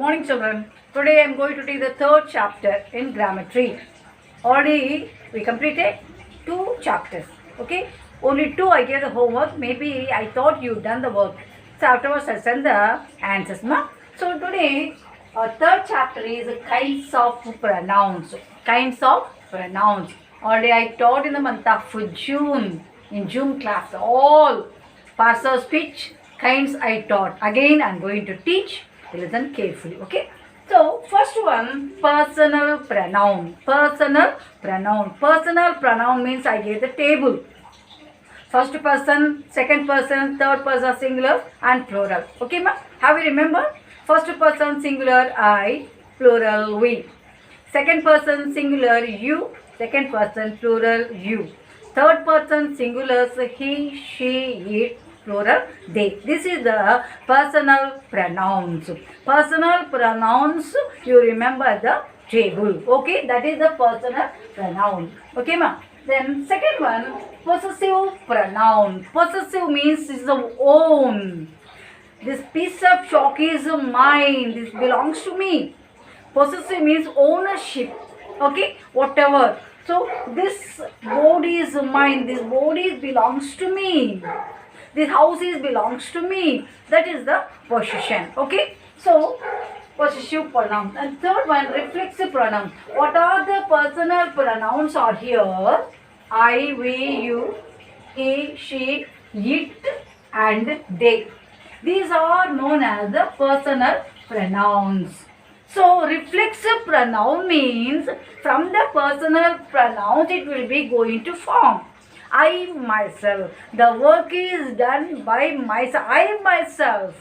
Morning children. Today I am going to take the third chapter in grammar tree. Already we completed 2 chapters. Okay. Only 2 I gave the homework. Maybe I thought you done the work. So afterwards I send the answers. Ma? So today our third chapter is kinds of pronouns. Kinds of pronouns. Already I taught in the month of June. In June class. All parts of speech kinds I taught. Again I am going to teach. Listen carefully, okay? So, first one, personal pronoun. Personal pronoun. Personal pronoun means I gave the table. First person, second person, third person singular and plural. Okay, ma? Have you remember? First person singular I, plural we. Second person singular you, second person plural you. Third person singulars he, she, it, plural they. This is the personal pronouns. Personal pronouns, you remember the table. Okay, that is the personal pronoun. Okay, ma. Then second one, possessive pronoun. Possessive means is the own. This piece of chalk is mine. This belongs to me. Possessive means ownership. Okay, whatever. So this body is mine. This body belongs to me. This house belongs to me. That is the possession. Okay. So possessive pronoun. And third one, reflexive pronoun. What are the personal pronouns are here? I, we, you, he, she, it, and they. These are known as the personal pronouns. So reflexive pronoun means from the personal pronouns it will be going to form. I myself. The work is done by myself. I myself.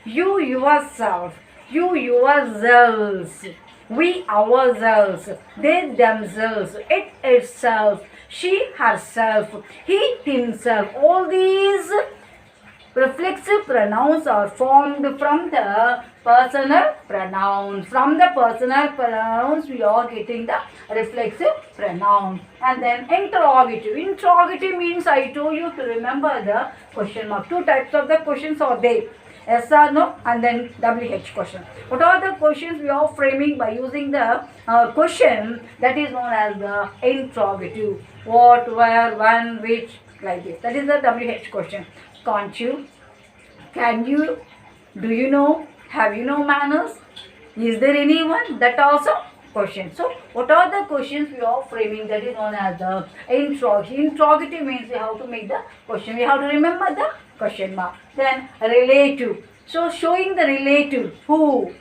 You yourself. You yourselves. We ourselves. They themselves. It itself. She herself. He himself. All these reflexive pronouns are formed from the personal pronouns. From the personal pronouns, we are getting the reflexive pronoun. And then interrogative. Interrogative means I told you to remember the question mark. 2 types of the questions are there. Yes or no and then WH question. What are the questions we are framing by using the question that is known as the interrogative. What, where, when, which, like this. That is the WH question. Can't you? Can you? Do you know? Have you no manners? Is there anyone? That also question. So, what are the questions we are framing? That is known as the interrogative. Interrogative means we have to make the question. We have to remember the question mark. Then, relative. So, showing the relative. Who?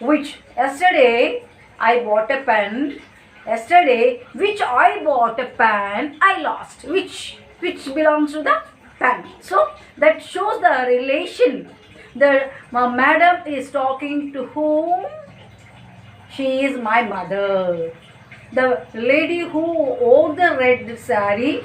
Which? Yesterday, I bought a pen. Yesterday, which I bought a pen, I lost. Which belongs to the pen. So that shows the relation. The madam is talking to whom? She is my mother. The lady who wore the red sari,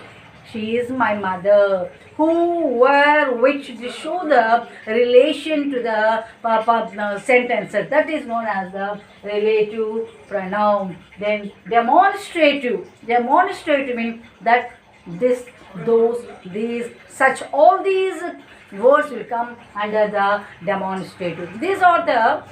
she is my mother. Who, where, which, to show the relation to the sentences. That is known as the relative pronoun. Then demonstrative. Demonstrative means that this, those, these, such, all these words will come under the demonstrative. These are the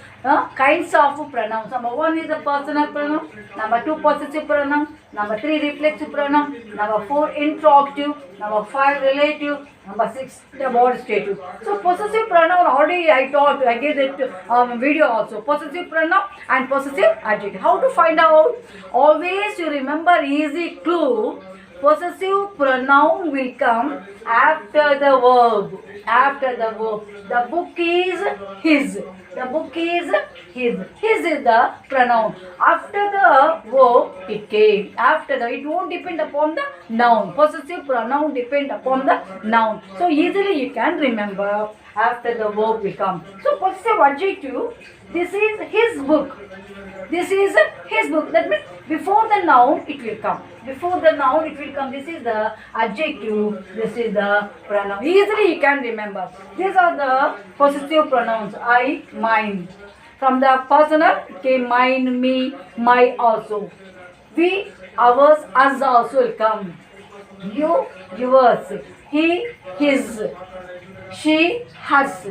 kinds of pronouns. Number 1 is the personal pronoun. Number 2 possessive pronoun. Number 3 reflexive pronoun. Number 4 interrogative. Number 5 relative. Number 6 demonstrative. So possessive pronoun already I taught. I gave that video also. Possessive pronoun and possessive adjective. How to find out? Always you remember easy clue. Possessive pronoun will come after the verb. After the verb. The book is his. The book is his. His is the pronoun. After the verb, it came. After the, it won't depend upon the noun. Possessive pronoun depend upon the noun. So easily you can remember after the verb will come. So possessive adjective, this is his book. This is his book. That means before the noun it will come. Before the noun it will come. This is the adjective. This is the pronoun. Easily you can remember. These are the possessive pronouns. I, mine. From the personal came mine, me, my also. We, ours, us also will come. You, yours. he, his, she, hers,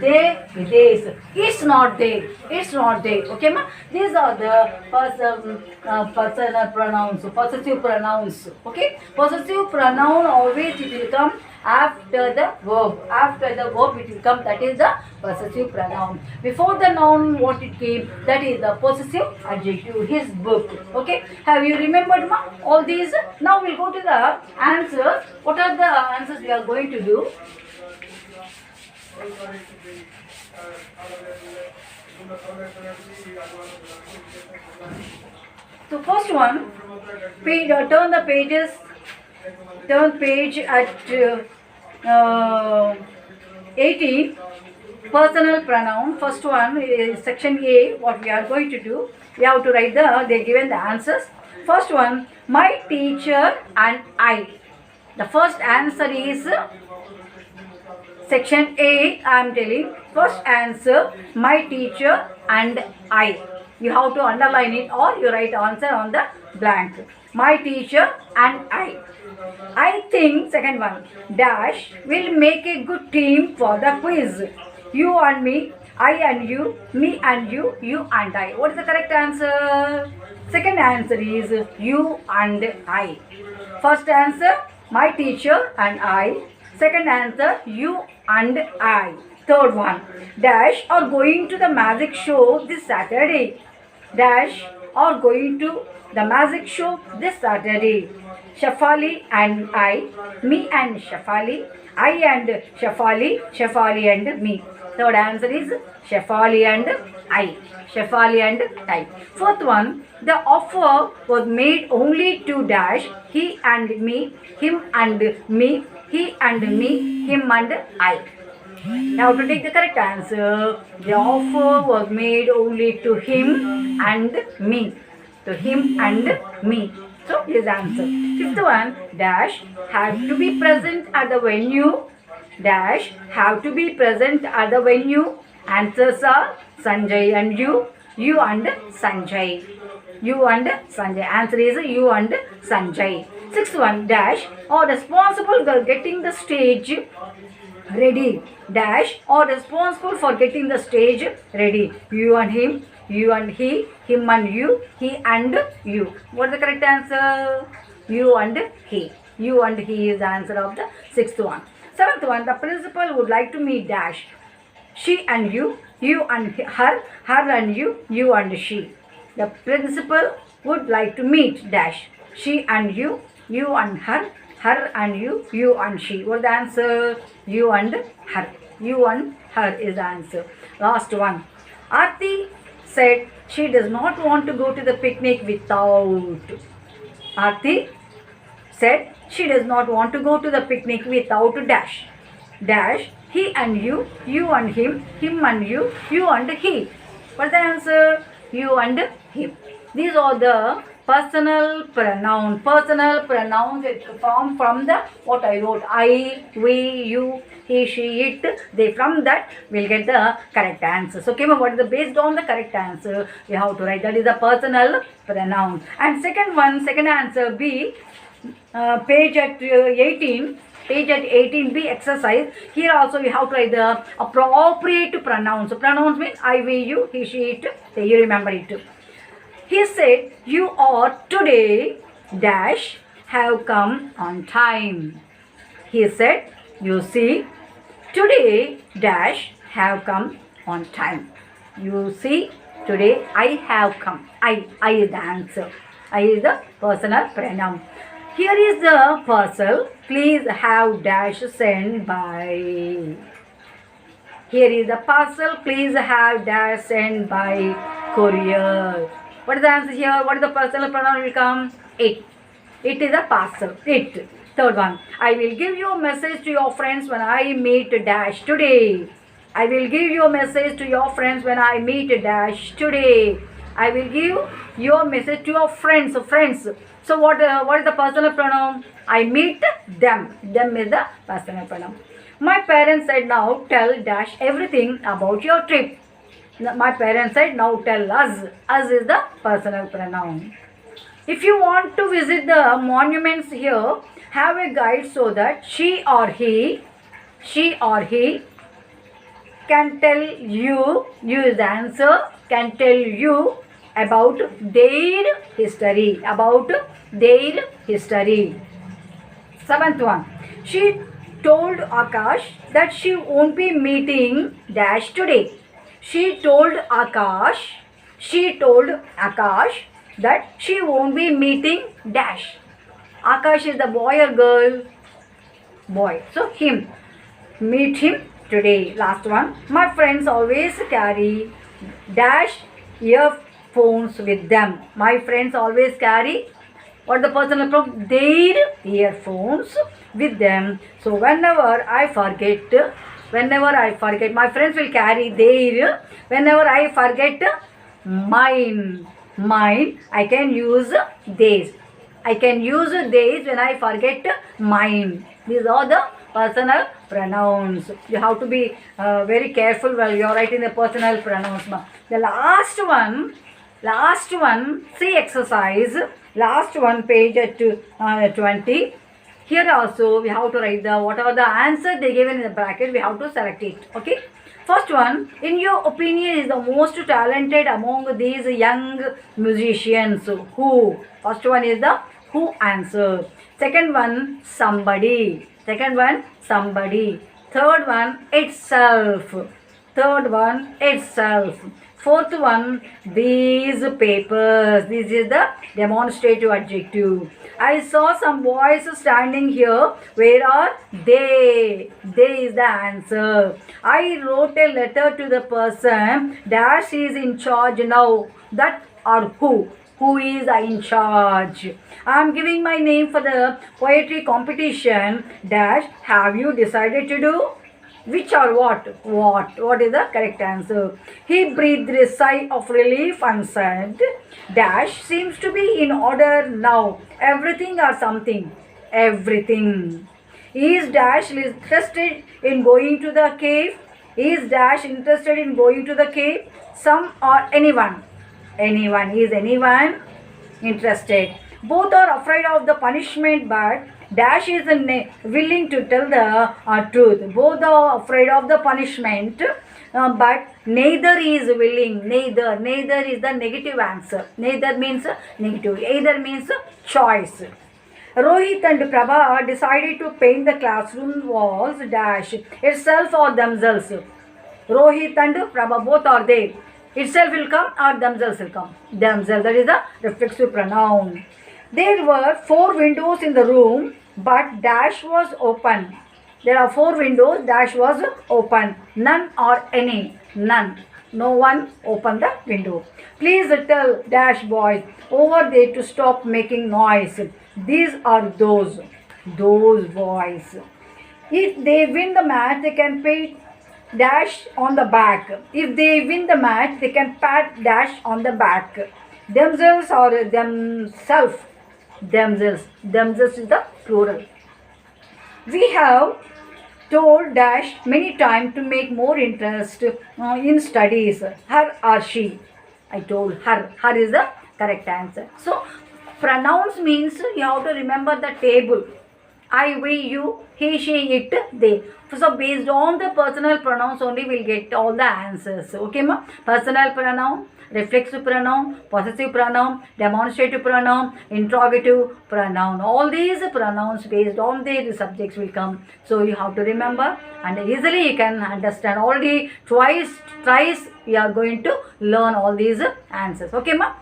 they, theirs. It's not they. It's not they. Okay, ma? These are the personal pronouns, possessive pronouns. Okay, possessive pronoun always it will come after the verb. After the verb it will come. That is the possessive pronoun. Before the noun, what it came? That is the possessive adjective. His book. Okay, have you remembered, ma? All these. Now we'll go to the answers. What are the answers we are going to do? So first one, turn the pages. Turn page at 18. Personal pronoun. First one is section A. What we are going to do? We have to write they given the answers. First one, my teacher and I. The first answer is section A. I am telling. First answer, my teacher and I. You have to underline it or you write answer on the blank. My teacher and I. I think, second one, dash will make a good team for the quiz. You and me, I and you, me and you and I. What is the correct answer? Second answer is you and I. First answer, my teacher and I. Second answer, you and I. Third one, dash are going to the magic show this Saturday. Dash are going to the magic show this Saturday. Shafali and I, me and Shafali, I and Shafali, Shafali and me. Third answer is Shafali and I. Shafali and I. Fourth one, the offer was made only to dash he and me, him and me, he and me, him and I. Now to take the correct answer, the offer was made only to him and me. To him and me. So his answer. Fifth one, dash have to be present at the venue. Dash have to be present at the venue. Answers are Sanjay and you and Sanjay. You and Sanjay. Answer is you and Sanjay. Sixth one, dash or responsible for getting the stage ready. Dash or responsible for getting the stage ready. You and him, you and he, him and you, he and you. What is the correct answer? You and he. You and he is the answer of the sixth one. Seventh one, the principal would like to meet dash. She and you and her, her and you and she. The principal would like to meet dash. She and you and her, her and you and she. What is the answer? You and her. You and her is the answer. Last one. Aarti said she does not want to go to the picnic without. Aarti said she does not want to go to the picnic without dash. Dash, he and you and him and you and he. What is the answer? You and him. These are the personal pronoun. Personal pronouns it form from the what I wrote. I, we, you, he, she, it. They from that will get the correct answer. So, okay, what is the based on the correct answer? You have to write that is the personal pronoun. And second one, second answer B. Page at 18. Page at 18b exercise. Here also we have to write the appropriate pronouns. So pronouns means I, we, you, he, she, it. So you remember it. He said, you are today dash have come on time. He said, you see, today dash have come on time. You see, today I have come. I is the answer. I is the personal pronoun. Here is the parcel. Please have dash sent by. Here is the parcel. Please have dash sent by courier. What is the answer here? What is the personal pronoun will come? It. It is a parcel. It. Third one. I will give you a message to your friends when I meet dash today. I will give you a message to your friends when I meet dash today. I will give your message to your friends. So what is the personal pronoun? I meet them. Them is the personal pronoun. My parents said now tell dash everything about your trip. My parents said now tell us. Us is the personal pronoun. If you want to visit the monuments here, have a guide so that she or he can tell you, use the answer, can tell you about their history, Seventh one, she told Akash that she won't be meeting Dash today. She told Akash that she won't be meeting Dash. Akash is the boy or girl? Boy. So him. Meet him today. Last one. My friends always carry Dash earphones with them. My friends always carry what the personal pronoun? Their earphones with them. So whenever I forget, my friends will carry their. Whenever I forget mine, I can use theirs. I can use theirs when I forget mine. These are the personal pronouns. You have to be very careful while you are writing the personal pronouns. The last one, see exercise. Last one, page at 20. Here also we have to write the whatever the answer they given in the bracket, we have to select it. Okay. First one, in your opinion, is the most talented among these young musicians? Who? First one is the who answer. Second one, somebody. Third one, itself. Fourth one, these papers. This is the demonstrative adjective. I saw some boys standing here. Where are they? They is the answer. I wrote a letter to the person. Dash is in charge now. That or who? Who is in charge? I am giving my name for the poetry competition. Dash, have you decided to do? Which or what? What is the correct answer? He breathed a sigh of relief and said, Dash seems to be in order now. Everything or something? Everything. Is Dash interested in going to the cave? Is Dash interested in going to the cave? Some or anyone? Anyone. Is anyone interested? Both are afraid of the punishment, but Dash is willing to tell the truth. Both are afraid of the punishment, but neither is willing. Neither is the negative answer. Neither means negative. Either means choice. Rohit and Prabha decided to paint the classroom walls Dash itself or themselves. Rohit and Prabha, both are there. Itself will come or themselves will come. Themselves, that is the reflexive pronoun. There were 4 windows in the room, but Dash was open. There are 4 windows, Dash was open. None or any. None. No one opened the window. Please tell Dash boys over there to stop making noise. These are those boys. If they win the match, they can pay Dash on the back. If they win the match, they can pat Dash on the back. Themselves or themselves. Themselves is the plural. We have told Dash many times to make more interest in studies. Her or she. I told her. Her is the correct answer. So, pronouns means you have to remember the table. I, we, you, he, she, it, they. So based on the personal pronouns only we'll get all the answers. Okay ma? Personal pronoun, reflexive pronoun, possessive pronoun, demonstrative pronoun, interrogative pronoun. All these pronouns based on their subjects will come. So you have to remember and easily you can understand. Already thrice you are going to learn all these answers. Okay ma?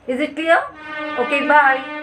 Is it clear? Okay, bye.